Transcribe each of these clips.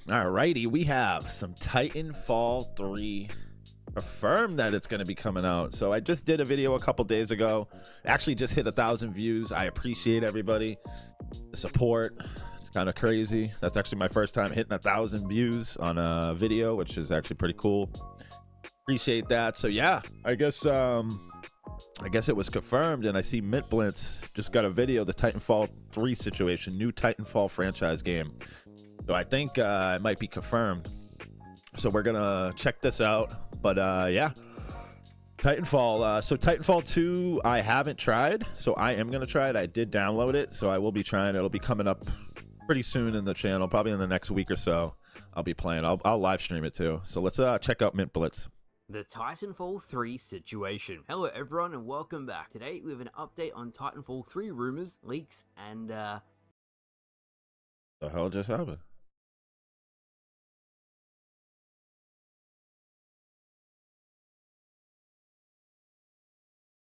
Alrighty, we have some Titanfall 3 affirmed that it's going to be coming out. So I just did a video a couple days ago. Actually just hit 1,000 views. I appreciate everybody, the support. It's kind of crazy. That's actually my first time hitting 1,000 views on a video, which is actually pretty cool. Appreciate that. So yeah, I guess it was confirmed, and I see Mint Blitz just got a video, the Titanfall 3 situation, new Titanfall franchise game. So I think it might be confirmed. So we're gonna check this out. But yeah, Titanfall. So Titanfall 2, I haven't tried, so I am gonna try it. I did download it, so I will be trying. It'll be coming up pretty soon in the channel, probably in the next week or so. I'll be playing. I'll live stream it too. So let's check out Mint Blitz. The Titanfall 3 situation. Hello everyone and welcome back. Today we have an update on Titanfall 3 rumors, leaks, and The hell just happened?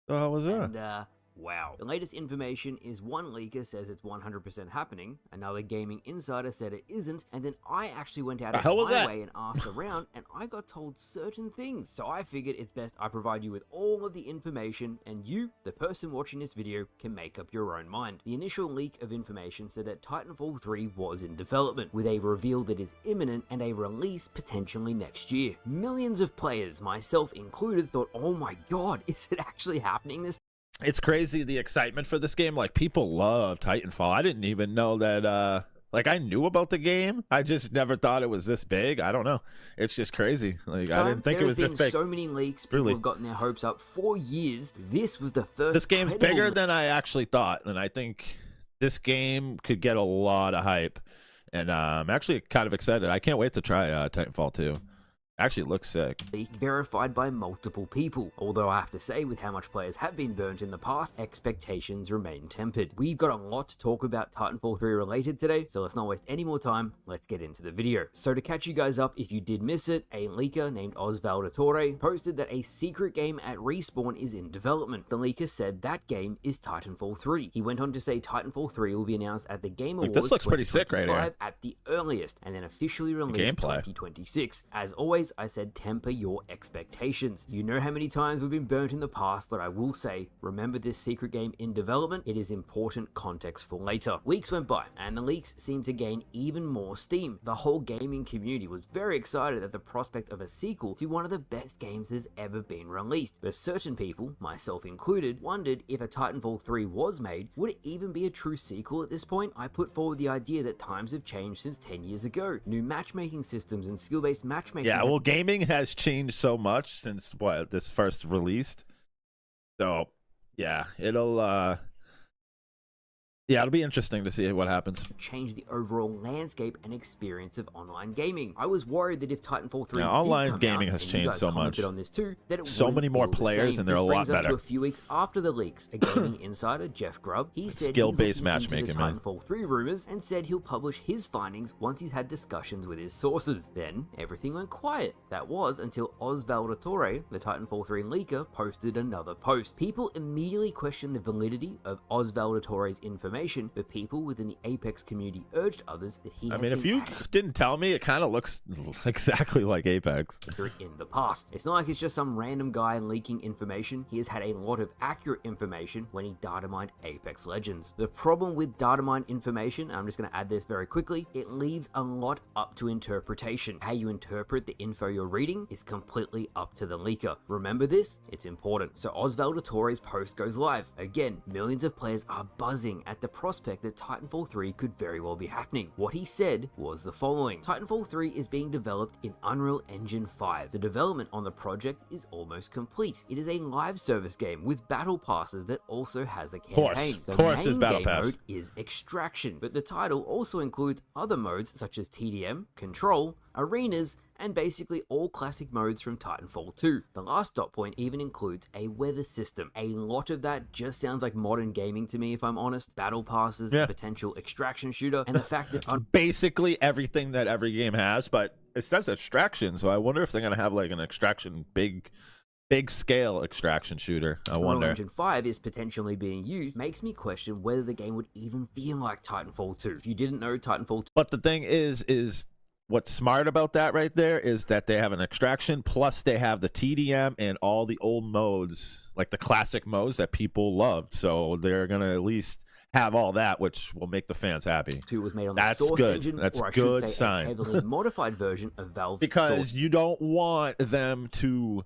The hell was that? Wow. The latest information is one leaker says it's 100% happening, another gaming insider said it isn't, and then I actually went out of my way and asked around, and I got told certain things. So I figured it's best I provide you with all of the information, and you, the person watching this video, can make up your own mind. The initial leak of information said that Titanfall 3 was in development, with a reveal that is imminent and a release potentially next year. Millions of players, myself included, thought, oh my god, is it actually happening this? It's crazy, the excitement for this game. Like, people love Titanfall. I didn't even know that like, I knew about the game. I just never thought it was this big. I don't know. It's just crazy. Like, I didn't think it was this big. So many leaks. People have gotten their hopes up for years. This was the first. This game's bigger than I actually thought, and I think this game could get a lot of hype. And I'm actually kind of excited. I can't wait to try Titanfall 2. Actually, it looks sick. Verified by multiple people. Although I have to say, with how much players have been burnt in the past, expectations remain tempered. We've got a lot to talk about Titanfall 3 related today, so let's not waste any more time. Let's get into the video. So to catch you guys up, if you did miss it, a leaker named Osvaldatore posted that a secret game at Respawn is in development. The leaker said that game is Titanfall 3. He went on to say Titanfall 3 will be announced at the Game Awards. This looks pretty sick right here. At the earliest, and then officially released 2026. As always, I said temper your expectations. You know how many times we've been burnt in the past, but I will say, remember this secret game in development. It is important context for later. Weeks went by, and the leaks seemed to gain even more steam. The whole gaming community was very excited at the prospect of a sequel to one of the best games that has ever been released. But certain people, myself included, wondered if a Titanfall 3 was made, would it even be a true sequel at this point? I put forward the idea that times have changed since 10 years ago. New matchmaking systems and skill-based matchmaking. Yeah, well, gaming has changed so much since this first released. So yeah, it'll be interesting to see what happens. Change the overall landscape and experience of online gaming. I was worried that if Titanfall 3 online gaming has changed so much. On this too, that it so many more players and they're a lot better. To a few weeks after the leaks, a gaming insider, Jeff Grubb, he said skill-based matchmaking, man. Titanfall 3 rumors and said he'll publish his findings once he's had discussions with his sources. Then everything went quiet. That was until Osvaldatore, the Titanfall 3 leaker, posted another post. People immediately questioned the validity of Osvaldatore's information, but people within the Apex community urged others that he if you didn't tell me, it kind of looks exactly like Apex in the past. It's not like it's just some random guy leaking information. He has had a lot of accurate information when he data mined Apex Legends. The problem with data mine information, I'm just going to add this very quickly, it leaves a lot up to interpretation. How you interpret the info you're reading is completely up to the leaker. Remember this? It's important. So Osvaldatore's post goes live. Again, millions of players are buzzing at the prospect that Titanfall 3 could very well be happening. What he said was the following: Titanfall 3 is being developed in Unreal Engine 5. The development on the project is almost complete. It is a live service game with battle passes that also has a campaign. The main game mode is Extraction, but the title also includes other modes such as TDM, Control, Arenas, and basically all classic modes from Titanfall 2. The last dot point even includes a weather system. A lot of that just sounds like modern gaming to me, if I'm honest. Battle passes, a potential extraction shooter, and the fact that basically everything that every game has, but it says extraction, so I wonder if they're gonna have like an extraction big scale extraction shooter. I wonder. Unreal Engine 5 is potentially being used, makes me question whether the game would even feel like Titanfall 2. If you didn't know Titanfall 2. But the thing is what's smart about that right there is that they have an extraction, plus they have the TDM and all the old modes, like the classic modes that people loved. So they're gonna at least have all that, which will make the fans happy. 2 was made on the That's Source good. engine, That's or I good should say sign. a heavily modified version of Valve's Because Source. you don't want them to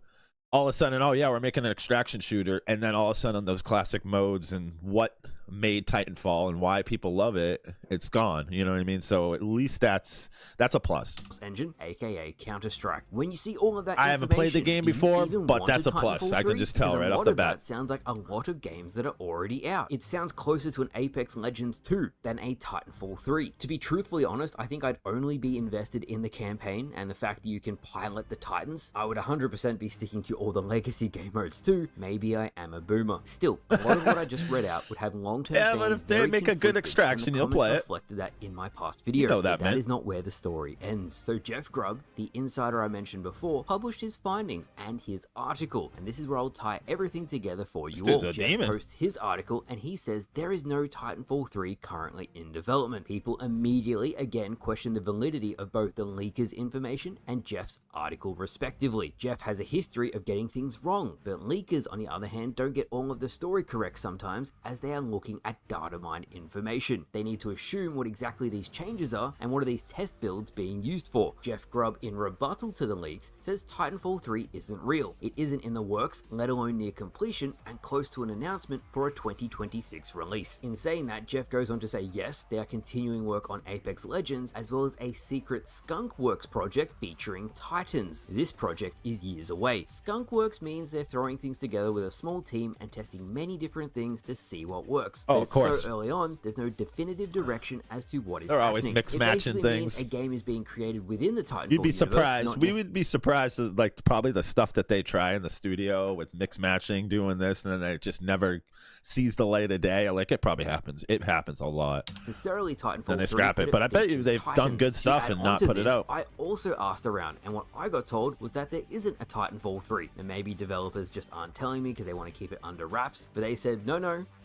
all of a sudden, oh yeah, we're making an extraction shooter, and then all of a sudden those classic modes and what made Titanfall and why people love it, it's gone. You know what I mean? So at least that's a plus. Engine, aka Counter-Strike. When you see all of that, I haven't played the game before, but that's a plus. I can just tell right off the bat. That sounds like a lot of games that are already out. It sounds closer to an Apex Legends 2 than a Titanfall 3. To be truthfully honest, I think I'd only be invested in the campaign and the fact that you can pilot the Titans. I would 100% be sticking to all the legacy game modes too. Maybe I am a boomer. Still, a lot of what I just read out would have long-term Yeah, fans but if they very make a good conflicted, extraction, and the you'll play comments it. reflected that in my past video. You know that, but man. that is not where the story ends. So Jeff Grubb, the insider I mentioned before, published his findings and his article, and this is where I'll tie everything together for you all. dude's a Jeff demon. posts his article and he says there is no Titanfall 3 currently in development. People immediately again question the validity of both the leakers' information and Jeff's article respectively. Jeff has a history of getting things wrong, but leakers on the other hand don't get all of the story correct sometimes, as they are looking at data mine information. They need to assume what exactly these changes are and what are these test builds being used for. Jeff Grubb, in rebuttal to the leaks, says Titanfall 3 isn't real. It isn't in the works, let alone near completion, and close to an announcement for a 2026 release. In saying that, Jeff goes on to say yes, they are continuing work on Apex Legends, as well as a secret Skunkworks project featuring Titans. This project is years away. Skunkworks means they're throwing things together with a small team and testing many different things to see what works. Oh, But of it's course. so early on, there's no definitive direction as to what is They're happening. always mix It matching basically things. means a game is being created within the Titanfall You'd be universe, surprised. not We just would be surprised at, like, probably the stuff that they try in the studio with mix matching, doing this, and then it just never sees the light of day. Like, it probably happens. It happens a lot. necessarily Titanfall Then they 3, scrap it. But I bet you features they've done Titans. good To stuff add and not onto put it this, out. I also asked around, and what I got told was that there isn't a Titanfall 3. And maybe developers just aren't telling me because they want to keep it under wraps, but they said no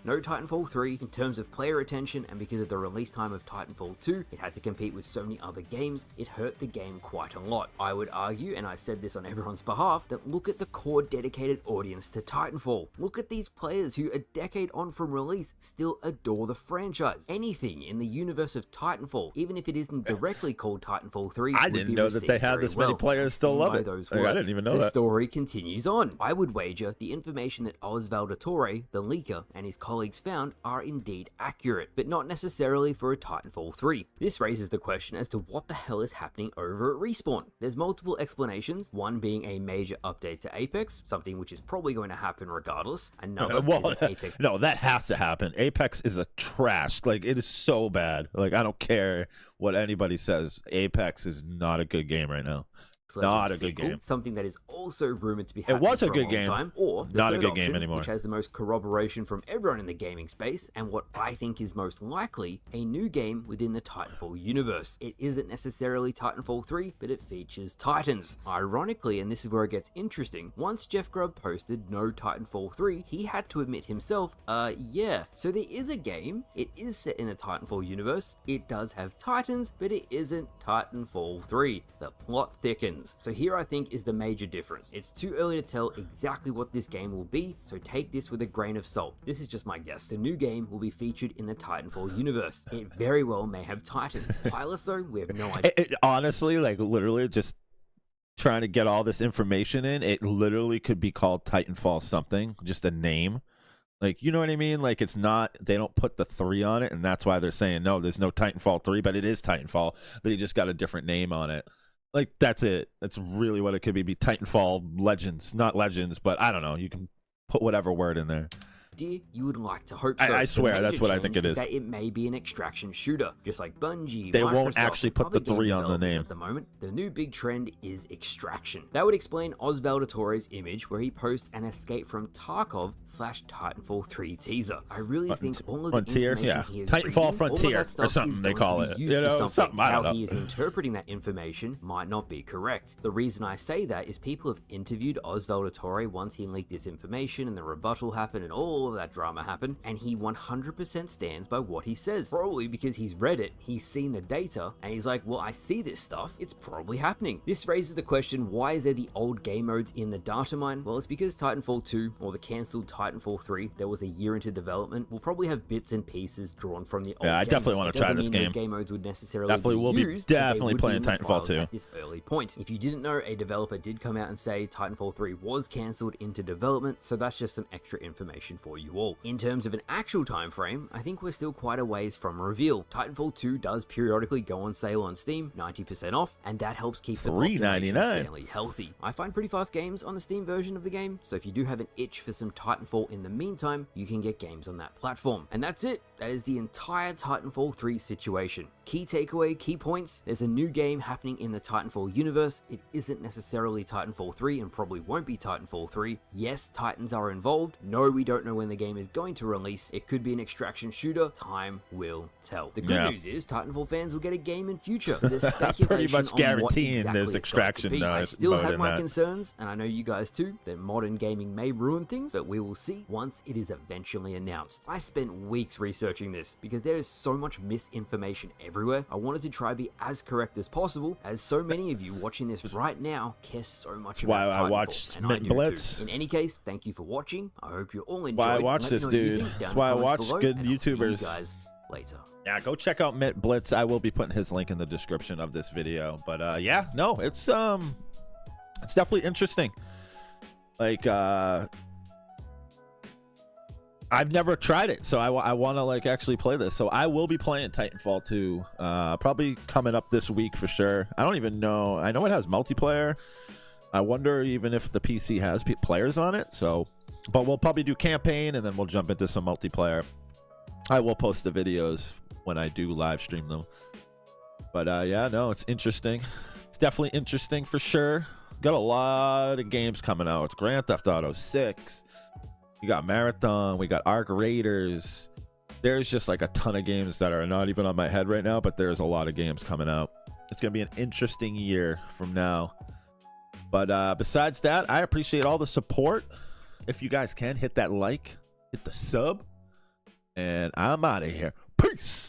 Titanfall 3 in terms of player attention, and because of the release time of Titanfall 2, it had to compete with so many other games, it hurt the game quite a lot. I would argue, and I said this on everyone's behalf, that look at the core dedicated audience to Titanfall. Look at these players who a decade on from release still adore the franchise. Anything in the universe of Titanfall, even if it isn't directly called Titanfall 3, I would didn't be know that they received had very this many well. players still Stand love by it. those Like, I words. didn't even know The that. story continues on. I would wager the information that Osvaldo Torre, the leaker, and his colleagues found are indeed accurate, but not necessarily for a Titanfall 3. This raises the question as to what the hell is happening over at Respawn. There's multiple explanations, one being a major update to Apex, something which is probably going to happen regardless. Another Well, is an Apex no, that has to happen. Apex is a trash. Like, it is so bad. Like, I don't care what anybody says. Apex is not a good game right now. Not a good sequel, game. something that is also rumored to be happening was a for good long game. time, or the Not a third good game option, anymore. which has the most corroboration from everyone in the gaming space, and what I think is most likely, a new game within the Titanfall universe. It isn't necessarily Titanfall 3, but it features Titans. Ironically, and this is where it gets interesting, once Jeff Grubb posted no Titanfall 3, he had to admit himself, yeah, so there is a game, it is set in a Titanfall universe, it does have Titans, but it isn't Titanfall 3. The plot thickens. So here I think is the major difference. It's too early to tell exactly what this game will be, so take this with a grain of salt. This is just my guess. The new game will be featured in the Titanfall universe. It very well may have Titans. Pilots though, we have no idea. Honestly, like, literally just trying to get all this information in, it literally could be called Titanfall something, just a name. Like, you know what I mean? Like, it's not, they don't put the 3 on it, and that's why they're saying, no, there's no Titanfall 3, but it is Titanfall. They just got a different name on it. Like, that's it. That's really what it could be Titanfall Legends. Not Legends, but I don't know. You can put whatever word in there. You would like to hope so. I The swear, major that's what I change think it is. That it may be an extraction shooter, just like Bungie. They won't Microsoft, actually and put other the 3 game on the developers name. At the moment, the new big trend is extraction. That would explain Osvaldo Torre's image where he posts an Escape from Tarkov / Titanfall 3 teaser. I really think all of the Frontier, information yeah. he is Titanfall reading, all of Frontier, that or stuff something is they going call to be it. used You for know, something, I don't How know. he is interpreting that information might not be correct. The reason I say that is people have interviewed Osvaldo Torre once he leaked this information and the rebuttal happened and all all of that drama happen, and he 100% stands by what he says. Probably because he's read it, he's seen the data, and he's like, well, I see this stuff, it's probably happening. This raises the question, why is there the old game modes in the data mine? Well, it's because Titanfall 2, or the cancelled Titanfall 3, that was a year into development, will probably have bits and pieces drawn from the old Yeah, I games. definitely want to try this game. Game modes would necessarily Definitely be will be used, definitely playing Titanfall 2 at this early point. If you didn't know, a developer did come out and say Titanfall 3 was cancelled into development, so that's just some extra information for you all. In terms of an actual time frame, I think we're still quite a ways from reveal. Titanfall 2 does periodically go on sale on Steam, 90% off, and that helps keep the population fairly healthy. I find pretty fast games on the Steam version of the game, so if you do have an itch for some Titanfall in the meantime, you can get games on that platform. And that's it. That is the entire Titanfall 3 situation. Key takeaway, key points, there's a new game happening in the Titanfall universe. It isn't necessarily Titanfall 3 and probably won't be Titanfall 3. Yes, Titans are involved. No, we don't know when the game is going to release. It could be an extraction shooter. Time will tell. The good news is Titanfall fans will get a game in future. There's speculation pretty much guaranteeing exactly there's extraction. I still have my concerns, and I know you guys too, that modern gaming may ruin things, but we will see once it is eventually announced. I spent weeks researching this because there is so much misinformation everywhere. I wanted to try to be as correct as possible, as so many of you watching this right now care so much about Titanfall. Why I watched Mint Blitz. Too. In any case, thank you for watching. I hope you all enjoyed. Why I watch this, dude. That's why I watch good YouTubers. See you guys later. Yeah, go check out Mint Blitz. I will be putting his link in the description of this video. But yeah, no, it's definitely interesting. Like I've never tried it, so I want to like actually play this. So I will be playing Titanfall 2 probably coming up this week for sure. I don't even know. I know it has multiplayer. I wonder even if the PC has players on it. So, but we'll probably do campaign and then we'll jump into some multiplayer. I will post the videos when I do live stream them. But yeah, no, it's interesting. It's definitely interesting for sure. Got a lot of games coming out. Grand Theft Auto 6. We got Marathon. We got Arc Raiders. There's just like a ton of games that are not even on my head right now, but there's a lot of games coming out. It's going to be an interesting year from now. But besides that, I appreciate all the support. If you guys can, hit that like, hit the sub, and I'm out of here. Peace.